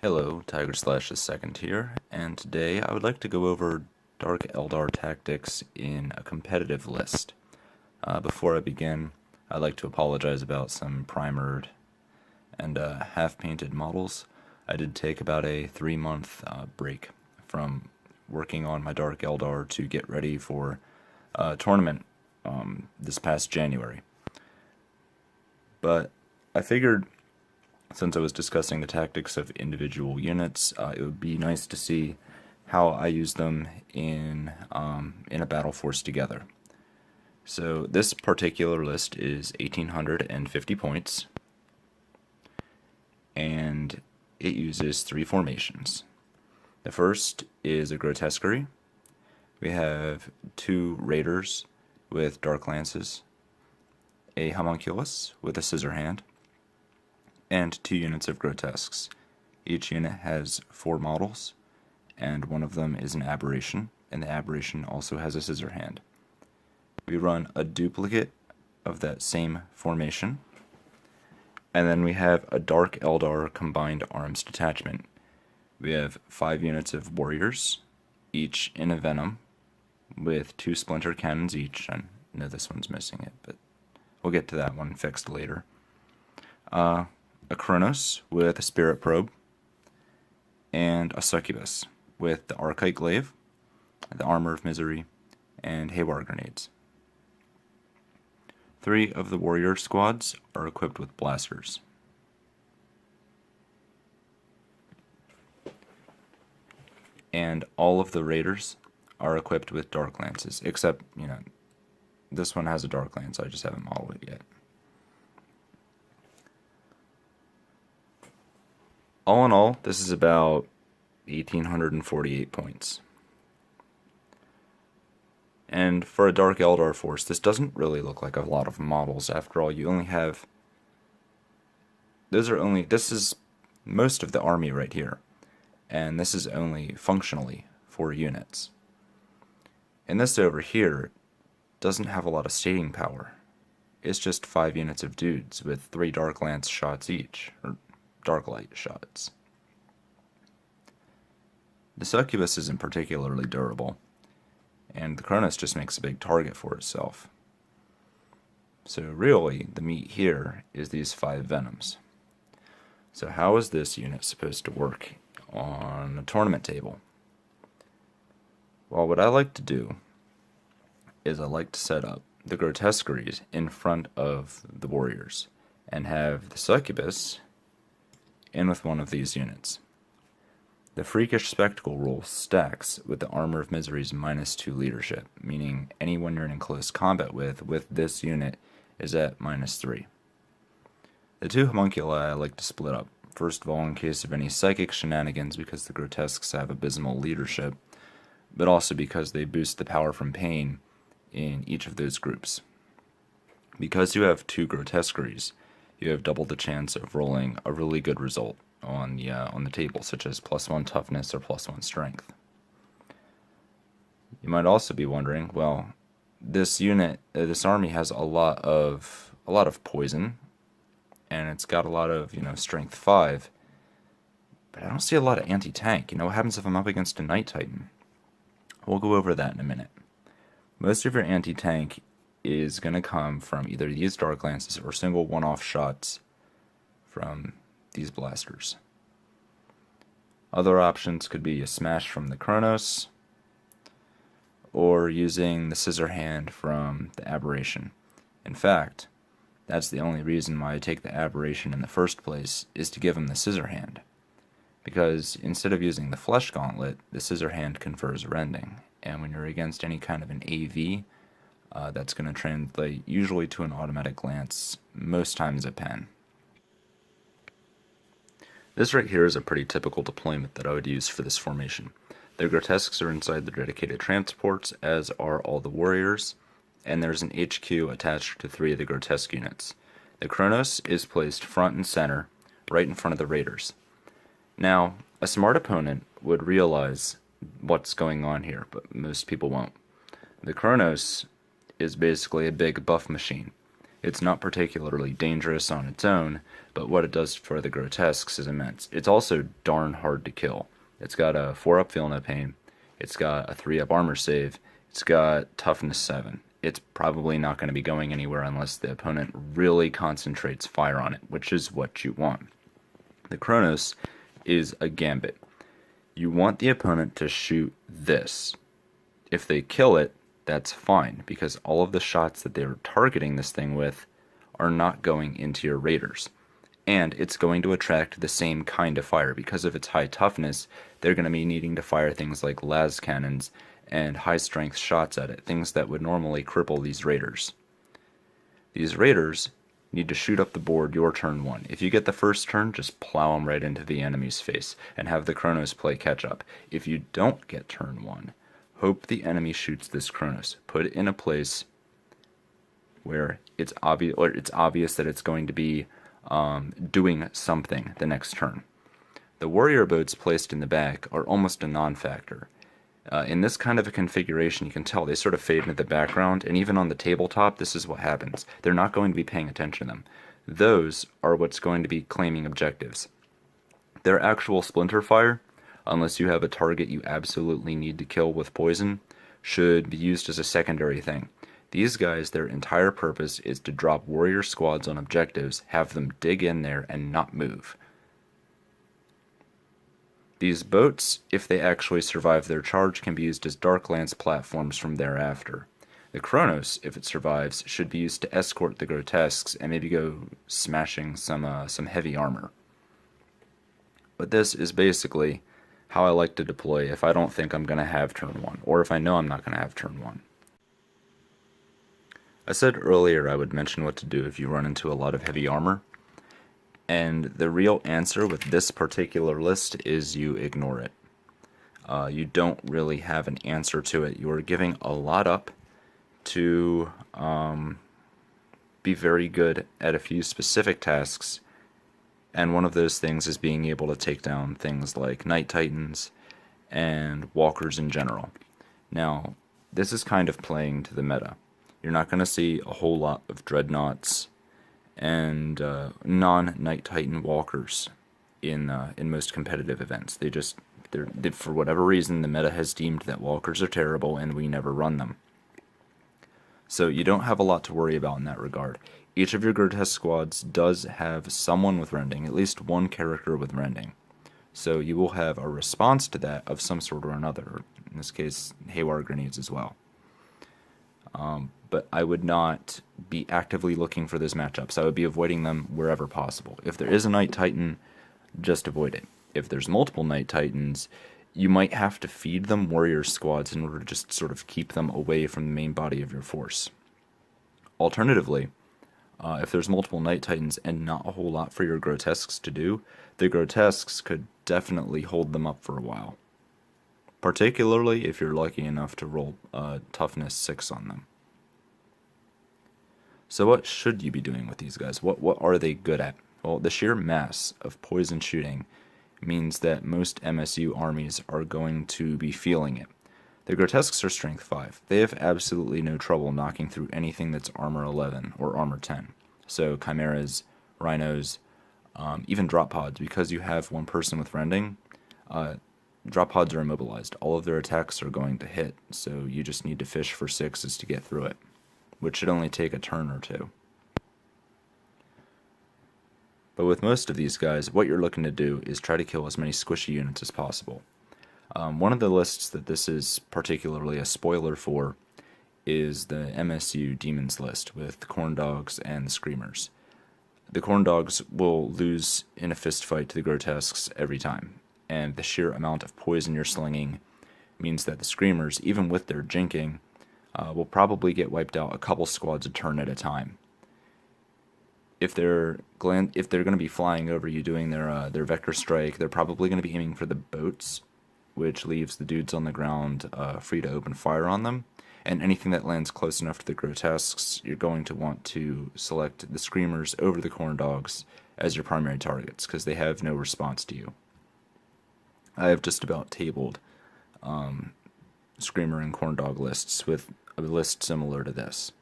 Hello, Tiger Slash the second here, and today I would like to go over Dark Eldar tactics in a competitive list. Before I begin, I'd like to apologize about some primered and half-painted models. I did take about a 3-month break from working on my Dark Eldar to get ready for a tournament this past January. But I figured, since I was discussing the tactics of individual units, it would be nice to see how I use them in a battle force together. So this particular list is 1,850 points, and it uses 3 formations. The first is a Grotesquerie. We have 2 Raiders with Dark Lances, a Haemonculus with a Scissorhand, and 2 units of Grotesques. Each unit has 4 models, and one of them is an Aberration, and the Aberration also has a Scissorhand. We run a duplicate of that same formation, and then we have a Dark Eldar Combined Arms Detachment. We have 5 units of Warriors, each in a Venom, with 2 Splinter cannons each. I know this one's missing it, but we'll get to that one fixed later. A Chronos with a Spirit Probe, and a Succubus with the Archite Glaive, the Armor of Misery, and Haywire grenades. 3 of the warrior squads are equipped with blasters. And all of the raiders are equipped with dark lances, except, this one has a dark lance, I just haven't modeled it yet. All in all, this is about 1,848 points. And for a Dark Eldar force, this doesn't really look like a lot of models. After all, you only have... This is most of the army right here. And this is only functionally 4 units. And this over here doesn't have a lot of stating power. It's just 5 units of dudes with 3 Dark Lance shots each, or Dark Light shots. The Succubus isn't particularly durable, and the Chronos just makes a big target for itself. So really, the meat here is these 5 Venoms. So how is this unit supposed to work on a tournament table? Well, what I like to do is I like to set up the Grotesqueries in front of the warriors, and have the Succubus in with one of these units. The Freakish Spectacle rule stacks with the Armor of Misery's -2 leadership, meaning anyone you're in close combat with this unit is at -3. The 2 homunculi I like to split up, first of all in case of any psychic shenanigans because the Grotesques have abysmal leadership, but also because they boost the power from pain in each of those groups. Because you have 2 Grotesqueries, you have double the chance of rolling a really good result on the table, such as +1 toughness or +1 strength. You might also be wondering, well, this army has a lot of poison, and it's got a lot of strength 5, but I don't see a lot of anti-tank. What happens if I'm up against a Night Titan? We'll go over that in a minute. Most of your anti-tank is going to come from either these Dark Lances or single one-off shots from these blasters. Other options could be a smash from the Chronos, or using the Scissorhand from the Aberration. In fact, that's the only reason why I take the Aberration in the first place, is to give him the Scissorhand. Because instead of using the Flesh Gauntlet, the Scissorhand confers Rending, and when you're against any kind of an AV, that's going to translate usually to an automatic lance, most times a pen. This right here is a pretty typical deployment that I would use for this formation. The Grotesques are inside the dedicated transports, as are all the warriors, and there's an HQ attached to 3 of the Grotesque units. The Chronos is placed front and center, right in front of the raiders. Now, a smart opponent would realize what's going on here, but most people won't. The Chronos is basically a big buff machine. It's not particularly dangerous on its own, but what it does for the Grotesques is immense. It's also darn hard to kill. It's got a 4-up Feel No Pain, it's got a 3-up Armor Save, it's got Toughness 7. It's probably not going to be going anywhere unless the opponent really concentrates fire on it, which is what you want. The Chronos is a gambit. You want the opponent to shoot this. If they kill it, that's fine, because all of the shots that they're targeting this thing with are not going into your raiders. And it's going to attract the same kind of fire. Because of its high toughness, they're going to be needing to fire things like las cannons and high strength shots at it, things that would normally cripple these raiders. These raiders need to shoot up the board your turn 1. If you get the first turn, just plow them right into the enemy's face and have the Chronos play catch up. If you don't get turn 1, hope the enemy shoots this Chronos. Put it in a place where it's obvious that it's going to be doing something the next turn. The warrior boats placed in the back are almost a non-factor. In this kind of a configuration, you can tell they sort of fade into the background, and even on the tabletop, this is what happens. They're not going to be paying attention to them. Those are what's going to be claiming objectives. Their actual splinter fire, unless you have a target you absolutely need to kill with poison, should be used as a secondary thing. These guys, their entire purpose is to drop warrior squads on objectives, have them dig in there, and not move. These boats, if they actually survive their charge, can be used as Dark Lance platforms from thereafter. The Chronos, if it survives, should be used to escort the Grotesques and maybe go smashing some heavy armor. But this is basically how I like to deploy if I don't think I'm going to have turn 1, or if I know I'm not going to have turn 1. I said earlier I would mention what to do if you run into a lot of heavy armor. And the real answer with this particular list is you ignore it. You don't really have an answer to it. You are giving a lot up to be very good at a few specific tasks, and one of those things is being able to take down things like Night Titans and Walkers in general. Now, this is kind of playing to the meta. You're not going to see a whole lot of Dreadnoughts and non-Night Titan Walkers in most competitive events. For whatever reason, the meta has deemed that Walkers are terrible and we never run them. So you don't have a lot to worry about in that regard. Each of your Grotesque squads does have someone with rending, at least one character with rending. So you will have a response to that of some sort or another, in this case, Haywire grenades as well. But I would not be actively looking for those matchups. I would be avoiding them wherever possible. If there is a Night Titan, just avoid it. If there's multiple Night Titans, you might have to feed them warrior squads in order to just sort of keep them away from the main body of your force. Alternatively, if there's multiple Night Titans and not a whole lot for your Grotesques to do, the Grotesques could definitely hold them up for a while. Particularly if you're lucky enough to roll toughness 6 on them. So what should you be doing with these guys? What are they good at? Well, the sheer mass of poison shooting means that most MSU armies are going to be feeling it. The Grotesques are strength 5. They have absolutely no trouble knocking through anything that's armor 11 or armor 10. So chimeras, rhinos, even drop pods, because you have one person with rending, drop pods are immobilized. All of their attacks are going to hit, so you just need to fish for 6s to get through it, which should only take a turn or 2. But with most of these guys, what you're looking to do is try to kill as many squishy units as possible. One of the lists that this is particularly a spoiler for is the MSU Demons list with the Corn Dogs and the Screamers. The Corn Dogs will lose in a fist fight to the Grotesques every time, and the sheer amount of poison you're slinging means that the Screamers, even with their jinking, will probably get wiped out a couple squads a turn at a time. If they're going to be flying over you doing their vector strike, they're probably going to be aiming for the boats, which leaves the dudes on the ground free to open fire on them. And anything that lands close enough to the Grotesques, you're going to want to select the Screamers over the Corn Dogs as your primary targets, because they have no response to you. I have just about tabled Screamer and Corn Dog lists with a list similar to this.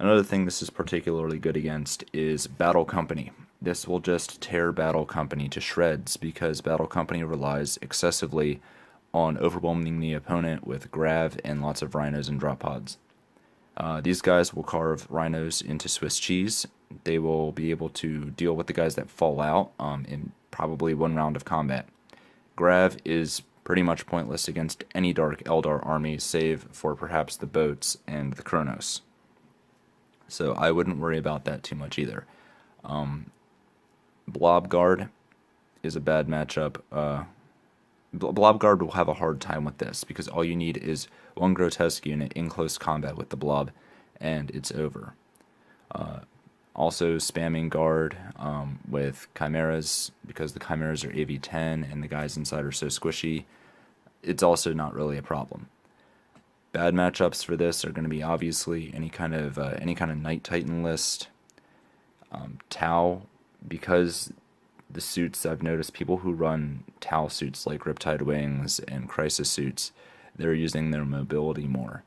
Another thing this is particularly good against is Battle Company. This will just tear Battle Company to shreds because Battle Company relies excessively on overwhelming the opponent with grav and lots of rhinos and drop pods. These guys will carve rhinos into Swiss cheese. They will be able to deal with the guys that fall out in probably one round of combat. Grav is pretty much pointless against any Dark Eldar army save for perhaps the boats and the Chronos. So I wouldn't worry about that too much either. Blob Guard is a bad matchup. Blob Guard will have a hard time with this because all you need is one Grotesque unit in close combat with the Blob, and it's over. Also spamming Guard with Chimeras because the Chimeras are AV10 and the guys inside are so squishy. It's also not really a problem. Bad matchups for this are going to be obviously any kind of Night Titan list. Tau, because the suits, I've noticed people who run Tau suits like Riptide Wings and Crisis suits, they're using their mobility more.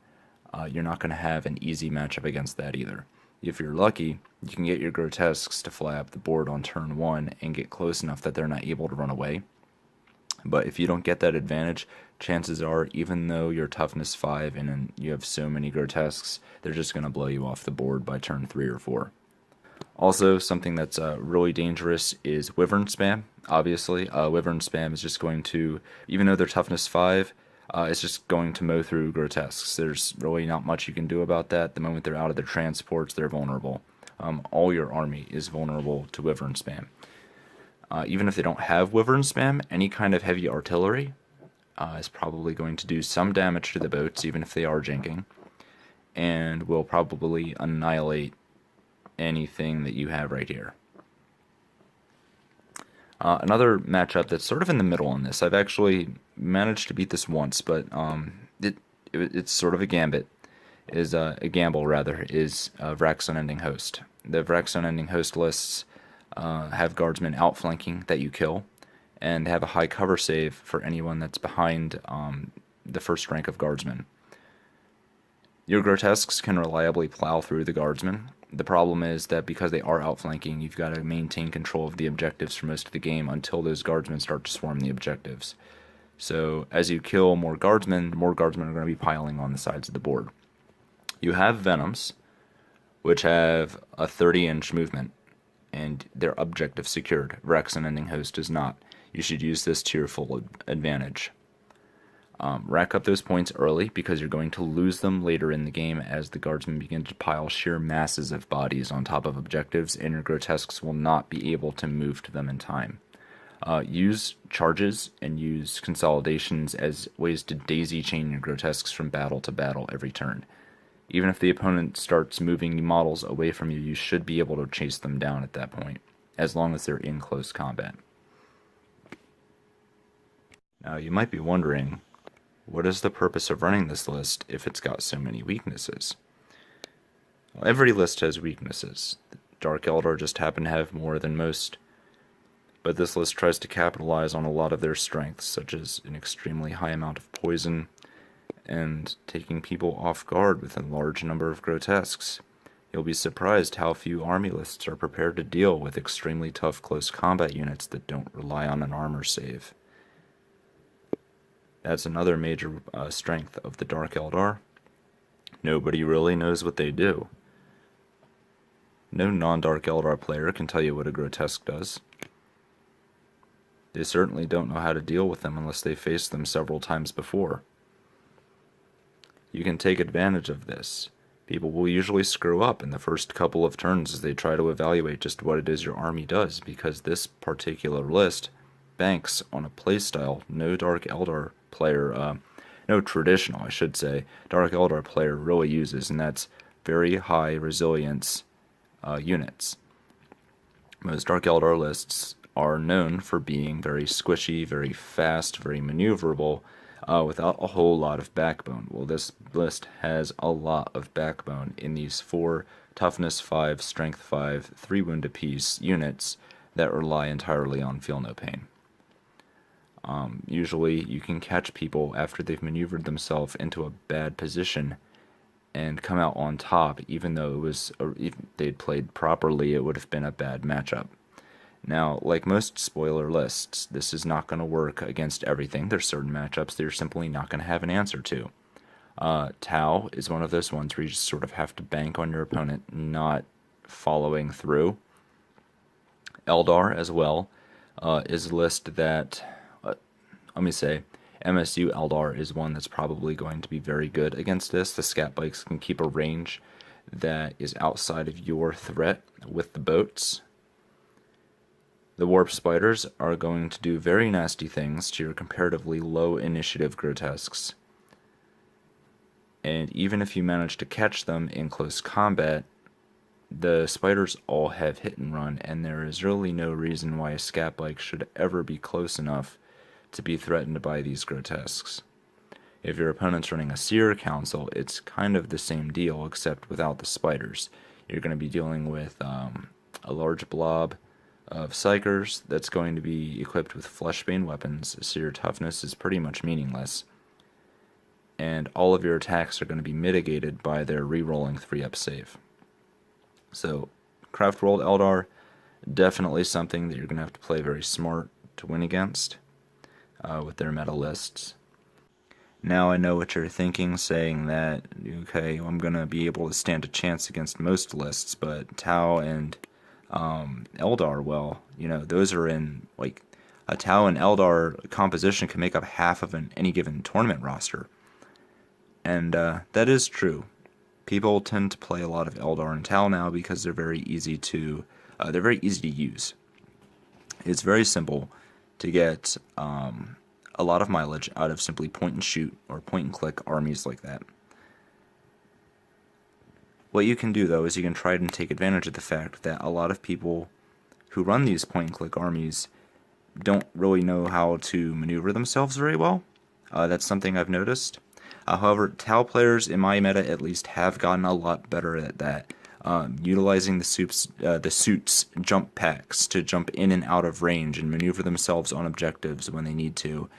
You're not going to have an easy matchup against that either. If you're lucky, you can get your Grotesques to fly up the board on turn 1 and get close enough that they're not able to run away. But if you don't get that advantage, chances are, even though you're toughness 5 and you have so many Grotesques, they're just going to blow you off the board by turn 3 or 4. Also, something that's really dangerous is Wyvern Spam, obviously. Wyvern Spam is just going to, even though they're toughness 5, it's just going to mow through Grotesques. There's really not much you can do about that. The moment they're out of their transports, they're vulnerable. All your army is vulnerable to Wyvern Spam. Even if they don't have Wyvern Spam, any kind of heavy artillery is probably going to do some damage to the boats, even if they are jinking, and will probably annihilate anything that you have right here. Another matchup that's sort of in the middle on this, I've actually managed to beat this once, but it's sort of a gamble, is Vrax Unending Host. The Vrax Unending Host lists have guardsmen outflanking that you kill, and have a high cover save for anyone that's behind the first rank of guardsmen. Your Grotesques can reliably plow through the guardsmen. The problem is that because they are outflanking, you've got to maintain control of the objectives for most of the game until those guardsmen start to swarm the objectives. So as you kill more guardsmen are going to be piling on the sides of the board. You have Venoms, which have a 30-inch movement, and their objective secured. Vrax Unending Host does not. You should use this to your full advantage. Rack up those points early because you're going to lose them later in the game as the guardsmen begin to pile sheer masses of bodies on top of objectives, and your Grotesques will not be able to move to them in time. Use charges and use consolidations as ways to daisy chain your Grotesques from battle to battle every turn. Even if the opponent starts moving models away from you, you should be able to chase them down at that point, as long as they're in close combat. Now, you might be wondering, what is the purpose of running this list if it's got so many weaknesses? Well, every list has weaknesses. Dark Eldar just happen to have more than most. But this list tries to capitalize on a lot of their strengths, such as an extremely high amount of poison, and taking people off guard with a large number of Grotesques. You'll be surprised how few army lists are prepared to deal with extremely tough close combat units that don't rely on an armor save. That's another major strength of the Dark Eldar. Nobody really knows what they do. No non-Dark Eldar player can tell you what a Grotesque does. They certainly don't know how to deal with them unless they faced them several times before. You can take advantage of this. People will usually screw up in the first couple of turns as they try to evaluate just what it is your army does, because this particular list banks on a playstyle no Dark Eldar player, no traditional, I should say, Dark Eldar player really uses, and that's very high resilience units. Most Dark Eldar lists are known for being very squishy, very fast, very maneuverable, without a whole lot of backbone. Well, this list has a lot of backbone in these 4 toughness 5, strength 5, 3 wound apiece units that rely entirely on feel no pain. Usually you can catch people after they've maneuvered themselves into a bad position and come out on top, even though it was, if they'd played properly, it would have been a bad matchup. Now, like most spoiler lists, this is not going to work against everything. There's certain matchups that you're simply not going to have an answer to. Tau is one of those ones where you just sort of have to bank on your opponent not following through. Eldar as well is a list that, let me say, MSU Eldar is one that's probably going to be very good against this. The scat bikes can keep a range that is outside of your threat with the boats. The warp spiders are going to do very nasty things to your comparatively low initiative grotesques. And even if you manage to catch them in close combat, the spiders all have hit and run, and there is really no reason why a scat bike should ever be close enough to be threatened by these grotesques. If your opponent's running a Seer Council, it's kind of the same deal, except without the spiders. You're going to be dealing with a large blob of Psychers that's going to be equipped with Fleshbane weapons, so your toughness is pretty much meaningless. And all of your attacks are going to be mitigated by their re-rolling 3-up save. So, Craftworld Eldar, definitely something that you're going to have to play very smart to win against with their meta lists. Now I know what you're thinking, saying that, okay, I'm going to be able to stand a chance against most lists, but Tau and Eldar, well, you know, those are in, like, a Tau and Eldar composition can make up half of any given tournament roster. And that is true. People tend to play a lot of Eldar and Tau now because they're very easy to use. It's very simple to get a lot of mileage out of simply point and shoot or point and click armies like that. What you can do, though, is you can try and take advantage of the fact that a lot of people who run these point-and-click armies don't really know how to maneuver themselves very well. That's something I've noticed. However, Tau players, in my meta at least, have gotten a lot better at that. Utilizing the suits jump packs to jump in and out of range and maneuver themselves on objectives when they need to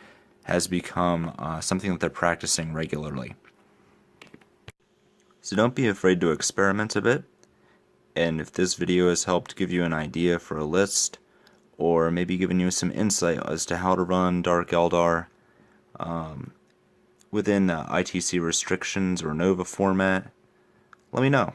has become something that they're practicing regularly. So don't be afraid to experiment a bit, and if this video has helped give you an idea for a list, or maybe given you some insight as to how to run Dark Eldar within ITC restrictions or Nova format, let me know.